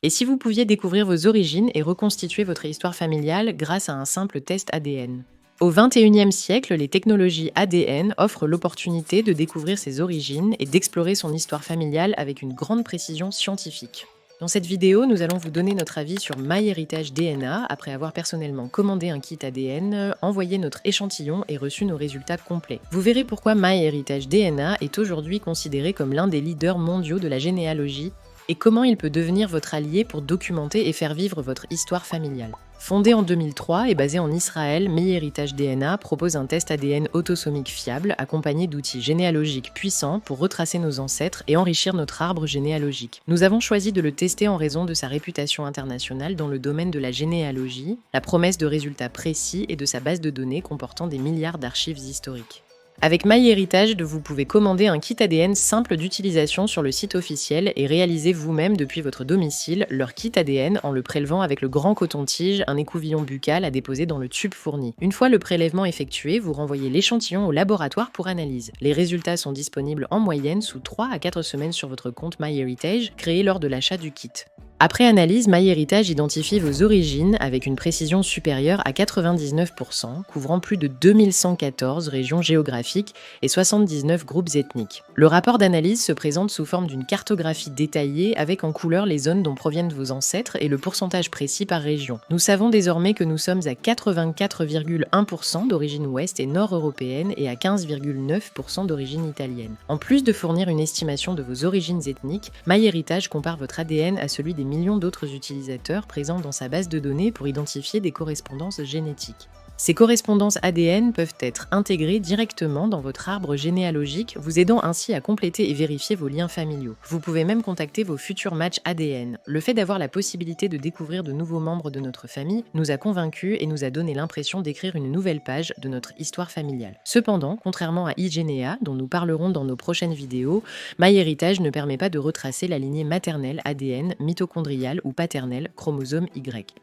Et si vous pouviez découvrir vos origines et reconstituer votre histoire familiale grâce à un simple test ADN? Au XXIe siècle, les technologies ADN offrent l'opportunité de découvrir ses origines et d'explorer son histoire familiale avec une grande précision scientifique. Dans cette vidéo, nous allons vous donner notre avis sur MyHeritage DNA après avoir personnellement commandé un kit ADN, envoyé notre échantillon et reçu nos résultats complets. Vous verrez pourquoi MyHeritage DNA est aujourd'hui considéré comme l'un des leaders mondiaux de la généalogie et comment il peut devenir votre allié pour documenter et faire vivre votre histoire familiale. Fondé en 2003 et basé en Israël, MyHeritage DNA propose un test ADN autosomique fiable accompagné d'outils généalogiques puissants pour retracer nos ancêtres et enrichir notre arbre généalogique. Nous avons choisi de le tester en raison de sa réputation internationale dans le domaine de la généalogie, la promesse de résultats précis et de sa base de données comportant des milliards d'archives historiques. Avec MyHeritage, vous pouvez commander un kit ADN simple d'utilisation sur le site officiel et réaliser vous-même depuis votre domicile leur kit ADN en le prélevant avec le grand coton-tige, un écouvillon buccal à déposer dans le tube fourni. Une fois le prélèvement effectué, vous renvoyez l'échantillon au laboratoire pour analyse. Les résultats sont disponibles en moyenne sous 3 à 4 semaines sur votre compte MyHeritage, créé lors de l'achat du kit. Après analyse, MyHeritage identifie vos origines avec une précision supérieure à 99%, couvrant plus de 2114 régions géographiques et 79 groupes ethniques. Le rapport d'analyse se présente sous forme d'une cartographie détaillée avec en couleur les zones dont proviennent vos ancêtres et le pourcentage précis par région. Nous savons désormais que nous sommes à 84,1% d'origine ouest et nord-européenne et à 15,9% d'origine italienne. En plus de fournir une estimation de vos origines ethniques, MyHeritage compare votre ADN à celui des millions d'autres utilisateurs présents dans sa base de données pour identifier des correspondances génétiques. Ces correspondances ADN peuvent être intégrées directement dans votre arbre généalogique, vous aidant ainsi à compléter et vérifier vos liens familiaux. Vous pouvez même contacter vos futurs matchs ADN. Le fait d'avoir la possibilité de découvrir de nouveaux membres de notre famille nous a convaincus et nous a donné l'impression d'écrire une nouvelle page de notre histoire familiale. Cependant, contrairement à iGenea, dont nous parlerons dans nos prochaines vidéos, MyHeritage ne permet pas de retracer la lignée maternelle ADN, mitochondriale ou paternelle, chromosome Y.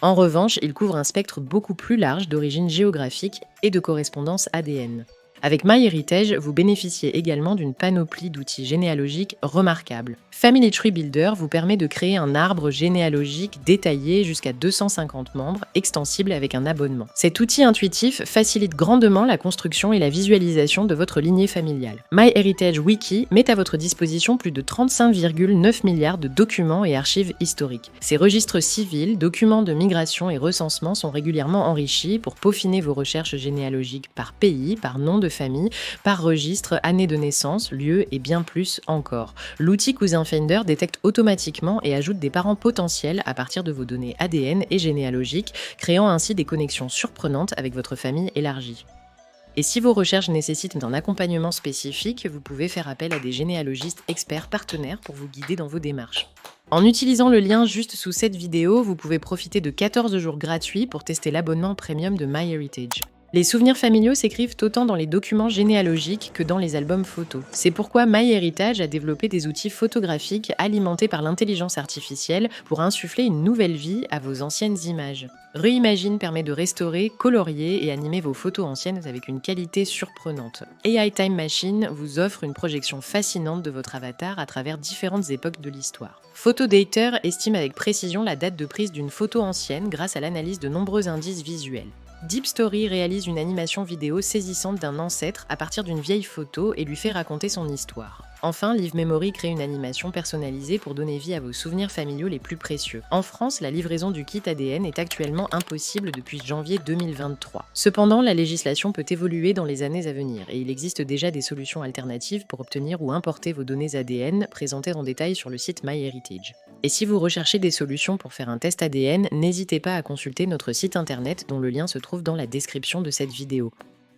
En revanche, il couvre un spectre beaucoup plus large d'origine géographique et de correspondance ADN. Avec MyHeritage, vous bénéficiez également d'une panoplie d'outils généalogiques remarquables. Family Tree Builder vous permet de créer un arbre généalogique détaillé jusqu'à 250 membres, extensible avec un abonnement. Cet outil intuitif facilite grandement la construction et la visualisation de votre lignée familiale. MyHeritage Wiki met à votre disposition plus de 35,9 milliards de documents et archives historiques. Ces registres civils, documents de migration et recensement sont régulièrement enrichis pour peaufiner vos recherches généalogiques par pays, par nom de famille, par registre, année de naissance, lieu et bien plus encore. L'outil Cousin Finder détecte automatiquement et ajoute des parents potentiels à partir de vos données ADN et généalogiques, créant ainsi des connexions surprenantes avec votre famille élargie. Et si vos recherches nécessitent un accompagnement spécifique, vous pouvez faire appel à des généalogistes experts partenaires pour vous guider dans vos démarches. En utilisant le lien juste sous cette vidéo, vous pouvez profiter de 14 jours gratuits pour tester l'abonnement premium de MyHeritage. Les souvenirs familiaux s'écrivent autant dans les documents généalogiques que dans les albums photos. C'est pourquoi MyHeritage a développé des outils photographiques alimentés par l'intelligence artificielle pour insuffler une nouvelle vie à vos anciennes images. Reimagine permet de restaurer, colorier et animer vos photos anciennes avec une qualité surprenante. AI Time Machine vous offre une projection fascinante de votre avatar à travers différentes époques de l'histoire. Photodater estime avec précision la date de prise d'une photo ancienne grâce à l'analyse de nombreux indices visuels. Deep Story réalise une animation vidéo saisissante d'un ancêtre à partir d'une vieille photo et lui fait raconter son histoire. Enfin, Live Memory crée une animation personnalisée pour donner vie à vos souvenirs familiaux les plus précieux. En France, la livraison du kit ADN est actuellement impossible depuis janvier 2023. Cependant, la législation peut évoluer dans les années à venir et il existe déjà des solutions alternatives pour obtenir ou importer vos données ADN présentées en détail sur le site MyHeritage. Et si vous recherchez des solutions pour faire un test ADN, n'hésitez pas à consulter notre site internet dont le lien se trouve dans la description de cette vidéo.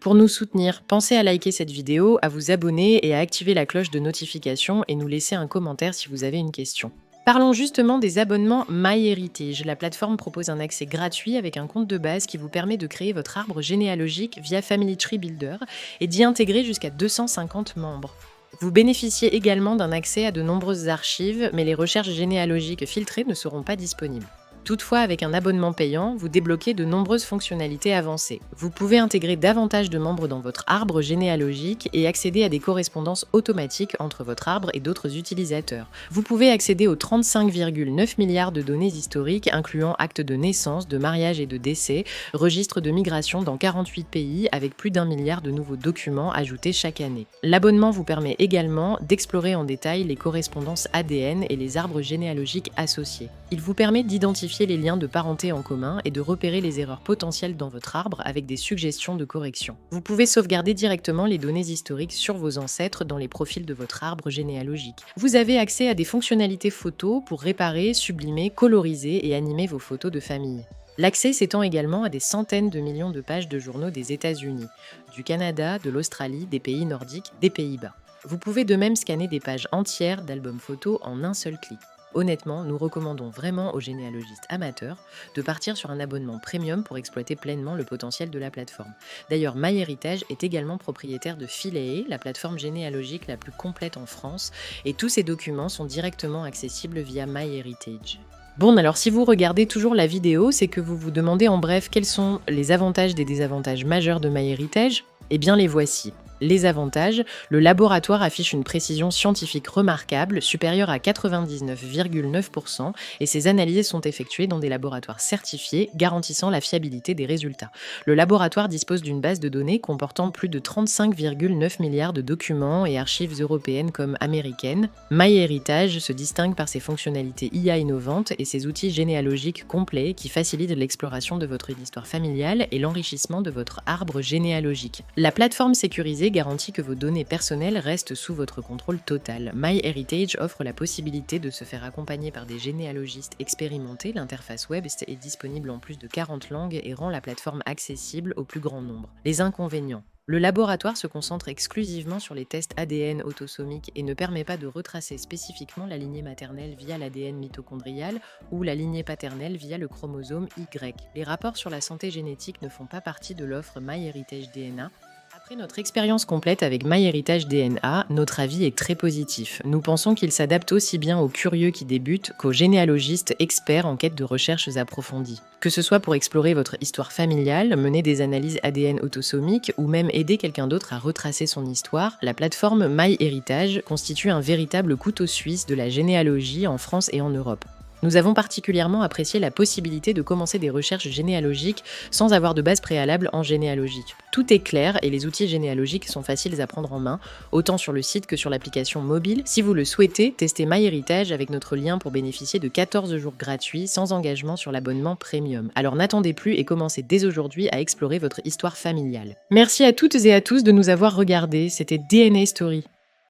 Pour nous soutenir, pensez à liker cette vidéo, à vous abonner et à activer la cloche de notification et nous laisser un commentaire si vous avez une question. Parlons justement des abonnements MyHeritage. La plateforme propose un accès gratuit avec un compte de base qui vous permet de créer votre arbre généalogique via Family Tree Builder et d'y intégrer jusqu'à 250 membres. Vous bénéficiez également d'un accès à de nombreuses archives, mais les recherches généalogiques filtrées ne seront pas disponibles. Toutefois, avec un abonnement payant, vous débloquez de nombreuses fonctionnalités avancées. Vous pouvez intégrer davantage de membres dans votre arbre généalogique et accéder à des correspondances automatiques entre votre arbre et d'autres utilisateurs. Vous pouvez accéder aux 35,9 milliards de données historiques, incluant actes de naissance, de mariage et de décès, registres de migration dans 48 pays avec plus d'1 milliard de nouveaux documents ajoutés chaque année. L'abonnement vous permet également d'explorer en détail les correspondances ADN et les arbres généalogiques associés. Il vous permet d'identifier les liens de parenté en commun et de repérer les erreurs potentielles dans votre arbre avec des suggestions de correction. Vous pouvez sauvegarder directement les données historiques sur vos ancêtres dans les profils de votre arbre généalogique. Vous avez accès à des fonctionnalités photos pour réparer, sublimer, coloriser et animer vos photos de famille. L'accès s'étend également à des centaines de millions de pages de journaux des États-Unis, du Canada, de l'Australie, des pays nordiques, des Pays-Bas. Vous pouvez de même scanner des pages entières d'albums photos en un seul clic. Honnêtement, nous recommandons vraiment aux généalogistes amateurs de partir sur un abonnement premium pour exploiter pleinement le potentiel de la plateforme. D'ailleurs, MyHeritage est également propriétaire de Philae, la plateforme généalogique la plus complète en France, et tous ces documents sont directement accessibles via MyHeritage. Bon, alors si vous regardez toujours la vidéo, c'est que vous vous demandez en bref quels sont les avantages et désavantages majeurs de MyHeritage. Eh bien, les voici. Les avantages, le laboratoire affiche une précision scientifique remarquable, supérieure à 99,9%, et ses analyses sont effectuées dans des laboratoires certifiés, garantissant la fiabilité des résultats. Le laboratoire dispose d'une base de données comportant plus de 35,9 milliards de documents et archives européennes comme américaines. MyHeritage se distingue par ses fonctionnalités IA innovantes et ses outils généalogiques complets qui facilitent l'exploration de votre histoire familiale et l'enrichissement de votre arbre généalogique. La plateforme sécurisée garantit que vos données personnelles restent sous votre contrôle total. MyHeritage offre la possibilité de se faire accompagner par des généalogistes expérimentés. L'interface web est disponible en plus de 40 langues et rend la plateforme accessible au plus grand nombre. Les inconvénients. Le laboratoire se concentre exclusivement sur les tests ADN autosomiques et ne permet pas de retracer spécifiquement la lignée maternelle via l'ADN mitochondrial ou la lignée paternelle via le chromosome Y. Les rapports sur la santé génétique ne font pas partie de l'offre MyHeritage DNA. Après notre expérience complète avec MyHeritage DNA, notre avis est très positif. Nous pensons qu'il s'adapte aussi bien aux curieux qui débutent qu'aux généalogistes experts en quête de recherches approfondies. Que ce soit pour explorer votre histoire familiale, mener des analyses ADN autosomiques ou même aider quelqu'un d'autre à retracer son histoire, la plateforme MyHeritage constitue un véritable couteau suisse de la généalogie en France et en Europe. Nous avons particulièrement apprécié la possibilité de commencer des recherches généalogiques sans avoir de base préalable en généalogie. Tout est clair et les outils généalogiques sont faciles à prendre en main, autant sur le site que sur l'application mobile. Si vous le souhaitez, testez MyHeritage avec notre lien pour bénéficier de 14 jours gratuits sans engagement sur l'abonnement premium. Alors n'attendez plus et commencez dès aujourd'hui à explorer votre histoire familiale. Merci à toutes et à tous de nous avoir regardés, c'était DNA Story.